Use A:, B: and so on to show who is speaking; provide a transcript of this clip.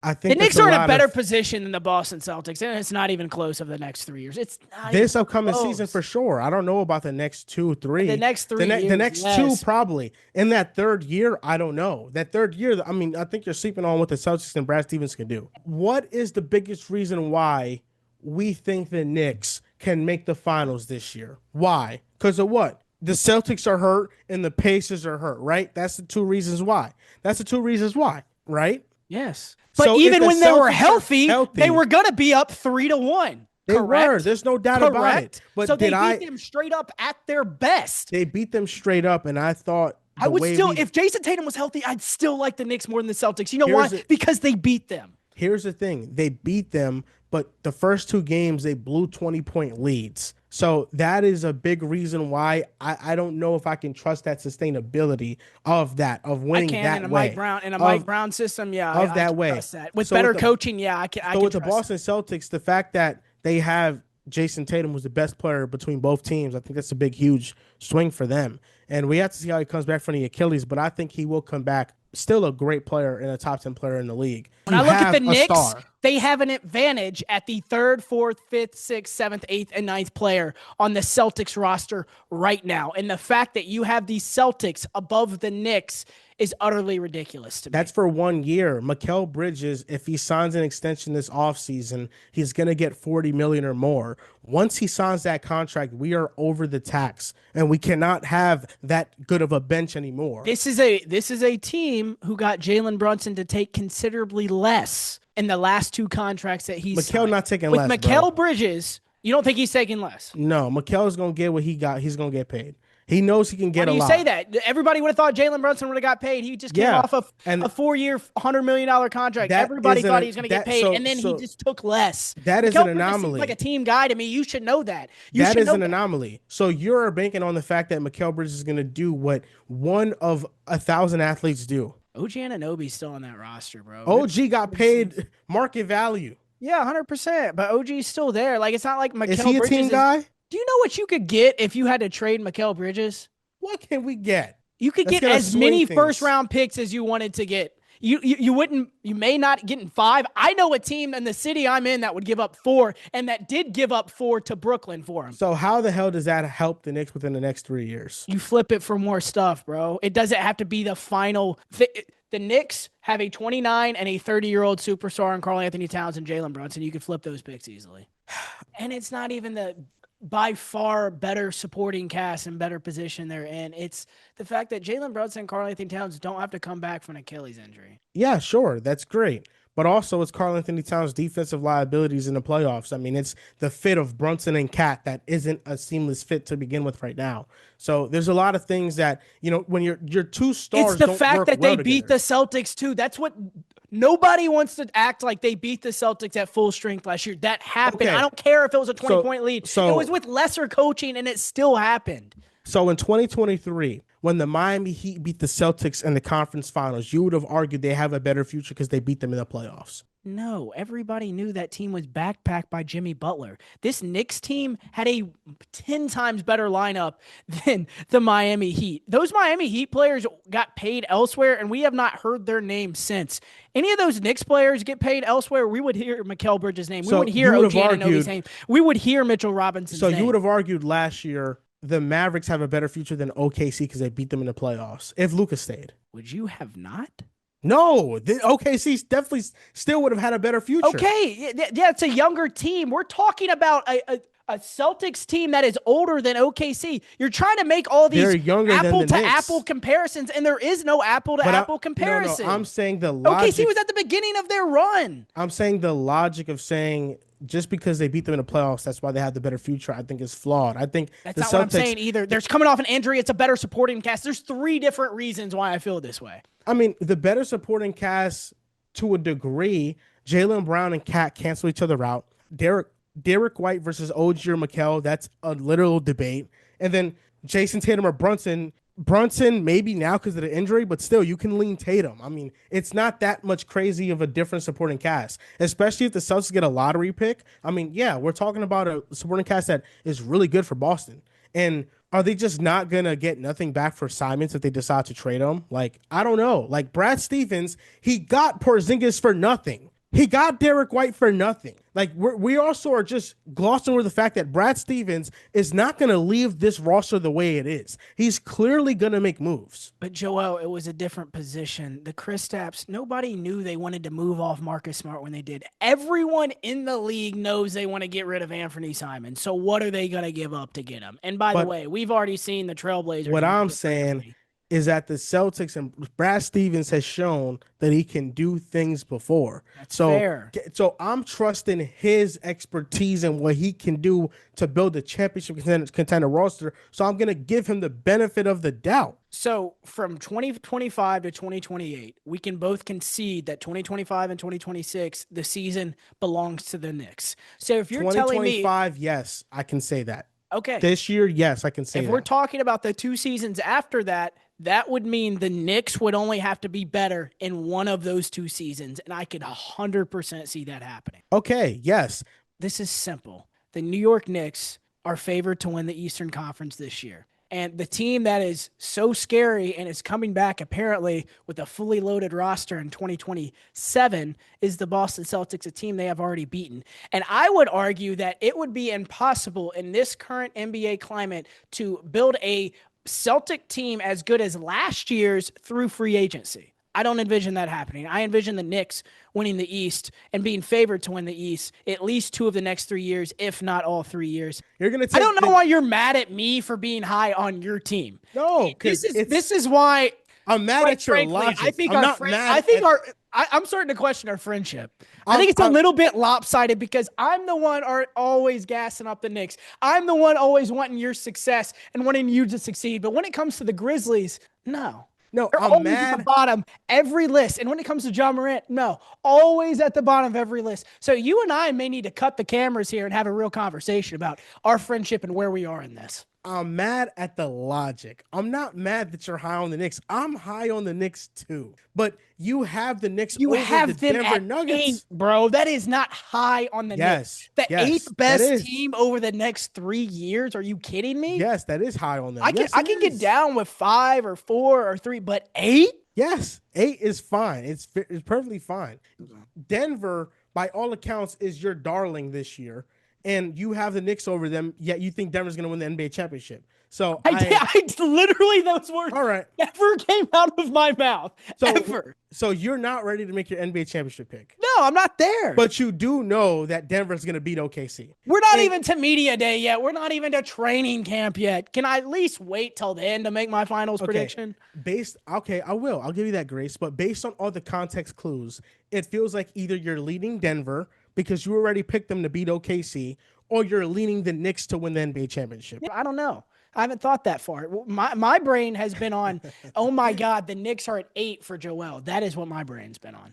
A: I
B: The
A: think that's
B: Knicks
A: a
B: are in a
A: lot
B: better
A: of
B: position than the Boston Celtics, and it's not even close over the next 3 years. It's not even
A: this upcoming season for
B: close.
A: sure. I don't know about the next two,
B: The
A: three.
B: next
A: The
B: 3 years,
A: next two
B: yes.
A: probably. In that third year, I don't know. That third year, I mean, I think you're sleeping on what the Celtics and Brad Stevens can do. What is the biggest reason why we think the Knicks can make the finals this year? Why? Because of what? The Celtics are hurt and the Pacers are hurt, right? That's the two reasons why. That's the two reasons why, right?
B: Yes. But
A: So if
B: even
A: the
B: when they were
A: Celtics are
B: healthy, they
A: healthy,
B: were going to be up 3-1.
A: they were.
B: Correct?
A: There's no doubt about it.
B: Correct. So
A: But
B: they beat them straight up at their best.
A: they beat them straight up, and I thought
B: I
A: the
B: would
A: way
B: still,
A: we
B: if Jason Tatum was healthy, I'd still like the Knicks more than the Celtics. You know why?
A: here's it.
B: Because they beat them.
A: Here's the thing: they beat them, but the first two games they blew 20-point leads. So that is a big reason why I don't know if I can trust that sustainability of
B: I
A: winning
B: can
A: that
B: in a
A: way
B: Mike Brown system. Yeah,
A: of
B: I
A: that
B: can
A: way.
B: trust that. With
A: So with
B: better
A: the
B: coaching, yeah, I
A: so
B: can
A: with the
B: trust
A: Boston Celtics, the fact that they have Jason Tatum was the best player between both teams, I think that's a big, huge swing for them. And we have to see how he comes back from the Achilles, but I think he will come back still a great player and a top 10 player in the league.
B: When
A: You
B: I look at the
A: have a
B: Knicks,
A: star.
B: they have an advantage at the third, fourth, fifth, sixth, seventh, eighth, and ninth player on the Celtics roster right now. And the fact that you have the Celtics above the Knicks is utterly ridiculous to me.
A: That's for 1 year. Mikal Bridges, if he signs an extension this offseason, he's going to get 40 million or more. Once he signs that contract, we are over the tax and we cannot have that good of a bench anymore.
B: This is a team who got Jalen Brunson to take considerably less in the last two contracts that he's
A: Mikal
B: signed.
A: not taking
B: With
A: less, bro.
B: Mikal Bridges, you don't think he's taking less?
A: No, Mikal is going to get what he got. He's going to get paid. He knows he can
B: Why
A: get
B: do
A: a
B: you say
A: lot.
B: that? Everybody would have thought Jalen Brunson would have got paid. He just came
A: Yeah.
B: off of
A: And
B: a 4-year, $100 million contract.
A: that
B: Everybody
A: isn't
B: thought
A: a,
B: he was going to get
A: that
B: paid,
A: so
B: and then he
A: so
B: just took less.
A: that is an
B: Mikal Bridges seems like a
A: anomaly.
B: team guy to me. You should know that. You
A: That
B: should
A: is
B: know
A: an
B: that.
A: anomaly. So you're banking on the fact that Mikal Bridges is going to do what one of 1,000 athletes do.
B: OG Anunoby's still on that roster, bro.
A: OG got paid market value.
B: Yeah, 100%. But OG's still there. Like, it's not like
A: Is
B: Mikal
A: he a team
B: Bridges is.
A: guy?
B: Do you know what you could get if you had to trade Mikal Bridges?
A: What can we get?
B: You could
A: That's
B: get
A: gonna
B: as
A: swing
B: many
A: things.
B: first round picks as you wanted to get. You wouldn't, you may not get in five. I know a team in the city I'm in that would give up four, and that did give up four to Brooklyn for him.
A: So how the hell does that help the Knicks within the next 3 years?
B: You flip it for more stuff, bro. It doesn't have to be the final. The Knicks have a 29 and a 30-year-old superstar in Karl Anthony Towns and Jalen Brunson. You could flip those picks easily. And it's not even the by far better supporting cast and better position they're in. It's the fact that Jalen Brunson and Karl Anthony Towns don't have to come back from an Achilles injury.
A: Yeah, sure, that's great. But also, it's Karl Anthony Towns' defensive liabilities in the playoffs. I mean, it's the fit of Brunson and Cat that isn't a seamless fit to begin with right now. So there's a lot of things that, when your two stars
B: It's the
A: don't
B: fact
A: work
B: that
A: well
B: they beat
A: together.
B: the Celtics too. That's what nobody wants to act like they beat the Celtics at full strength last year. That happened.
A: Okay.
B: I don't care if it was a 20
A: So-
B: point lead.
A: so-
B: It was with lesser coaching and it still happened.
A: So in 2023, when the Miami Heat beat the Celtics in the conference finals, you would have argued they have a better future because they beat them in the playoffs.
B: No, everybody knew that team was backpacked by Jimmy Butler. This Knicks team had a 10 times better lineup than the Miami Heat. Those Miami Heat players got paid elsewhere, and we have not heard their names since. Any of those Knicks players get paid elsewhere, we would hear Mikal Bridges' name. We would hear OG Anunoby's name. We would hear Mitchell Robinson's name.
A: So you would have argued last year the Mavericks have a better future than OKC because they beat them in the playoffs if Luka stayed.
B: Would you have not?
A: No, the OKC definitely still would have had a better future.
B: Okay, yeah, it's a younger team. We're talking about a Celtics team that is older than OKC. You're trying to make all these apple to apple comparisons, and there is no apple to apple comparison.
A: No, I'm saying the logic.
B: OKC was at the beginning of their run.
A: I'm saying the logic of saying just because they beat them in the playoffs, that's why they have the better future, I think is flawed. I think
B: that's not what I'm saying either. There's coming off an injury. It's a better supporting cast. There's 3 different reasons why I feel this way.
A: I mean, the better supporting cast to a degree, Jaylen Brown and Cat cancel each other out. Derek White versus OG or Mikal, that's a literal debate. And then Jason Tatum or Brunson maybe now because of the injury, but still you can lean Tatum. I mean, it's not that much crazy of a different supporting cast, especially if the Celtics get a lottery pick. I mean, yeah, we're talking about a supporting cast that is really good for Boston. And are they just not going to get nothing back for Simons if they decide to trade him? Like, I don't know. Like, Brad Stevens, he got Porzingis for nothing. He got Derek White for nothing. Like we also are just glossing over the fact that Brad Stevens is not going to leave this roster the way it is. He's clearly going to make moves.
B: But Joel, it was a different position. The Kristaps, nobody knew they wanted to move off Marcus Smart when they did. Everyone in the league knows they want to get rid of Anthony Simon. So what are they going to give up to get him? And by the
A: But
B: way, we've already seen the Trailblazers
A: what I'm
B: make it
A: saying
B: clearly.
A: is that the Celtics and Brad Stevens has shown that he can do things before.
B: That's
A: So,
B: fair.
A: so I'm trusting his expertise and what he can do to build a championship contender roster. So I'm going to give him the benefit of the doubt.
B: So from 2025 to 2028, we can both concede that 2025 and 2026, the season belongs to the Knicks. So if you're telling me,
A: 2025, yes, I can say that.
B: okay,
A: This year, yes, I can say
B: if
A: that.
B: we're talking about the 2 seasons after that, that would mean the Knicks would only have to be better in one of those 2 seasons. And I could 100% see that happening.
A: Okay, yes.
B: This is simple. The New York Knicks are favored to win the Eastern Conference this year. And the team that is so scary and is coming back apparently with a fully loaded roster in 2027 is the Boston Celtics, a team they have already beaten. And I would argue that it would be impossible in this current NBA climate to build a Celtic team as good as last year's through free agency. I don't envision that happening. I envision the Knicks winning the East and being favored to win the East at least 2 of the next 3 years, if not all 3 years.
A: You're gonna
B: I
A: take
B: don't know why you're mad at me for being high on your team.
A: No, because
B: This is why
A: I'm mad
B: quite
A: at your
B: frankly,
A: logic.
B: I think
A: I'm
B: our
A: not
B: friend,
A: mad
B: I think
A: at-
B: our I'm starting to question our friendship. I think it's a little bit lopsided because I'm the one always gassing up the Knicks. I'm the one always wanting your success and wanting you to succeed. But when it comes to the Grizzlies, no.
A: No,
B: They're
A: I'm
B: always at the
A: mad.
B: bottom every list. And when it comes to John Morant, no, always at the bottom of every list. So you and I may need to cut the cameras here and have a real conversation about our friendship and where we are in this.
A: I'm mad at the logic. I'm not mad that you're high on the Knicks. I'm high on the Knicks too. But you have the Knicks
B: You
A: over
B: have
A: the
B: them
A: Denver
B: at
A: Nuggets.
B: 8, bro. That is not high on the Knicks. The
A: Yes,
B: eighth
A: that
B: best
A: is.
B: team over the next 3 years. Are you kidding me?
A: Yes, that is high on them.
B: I can
A: Yes,
B: I
A: it
B: can get
A: is.
B: down with 5 or 4 or 3, but 8?
A: Yes, 8 is fine. It's perfectly fine. Denver, by all accounts, is your darling this year, and you have the Knicks over them. Yet you think Denver's going to win the NBA championship. So
B: I literally those words
A: all right.
B: never came out of my mouth.
A: So
B: ever.
A: So you're not ready to make your NBA championship pick.
B: No, I'm not there.
A: But you do know that Denver's going to beat OKC.
B: We're not even to media day yet. We're not even to training camp yet. Can I at least wait till then to make my finals prediction?
A: I will. I'll give you that grace. But based on all the context clues, it feels like either you're leading Denver because you already picked them to beat OKC, or you're leaning the Knicks to win the NBA championship.
B: I don't know. I haven't thought that far. My brain has been on, oh my God, the Knicks are at 8 for Joel. That is what my brain's been on.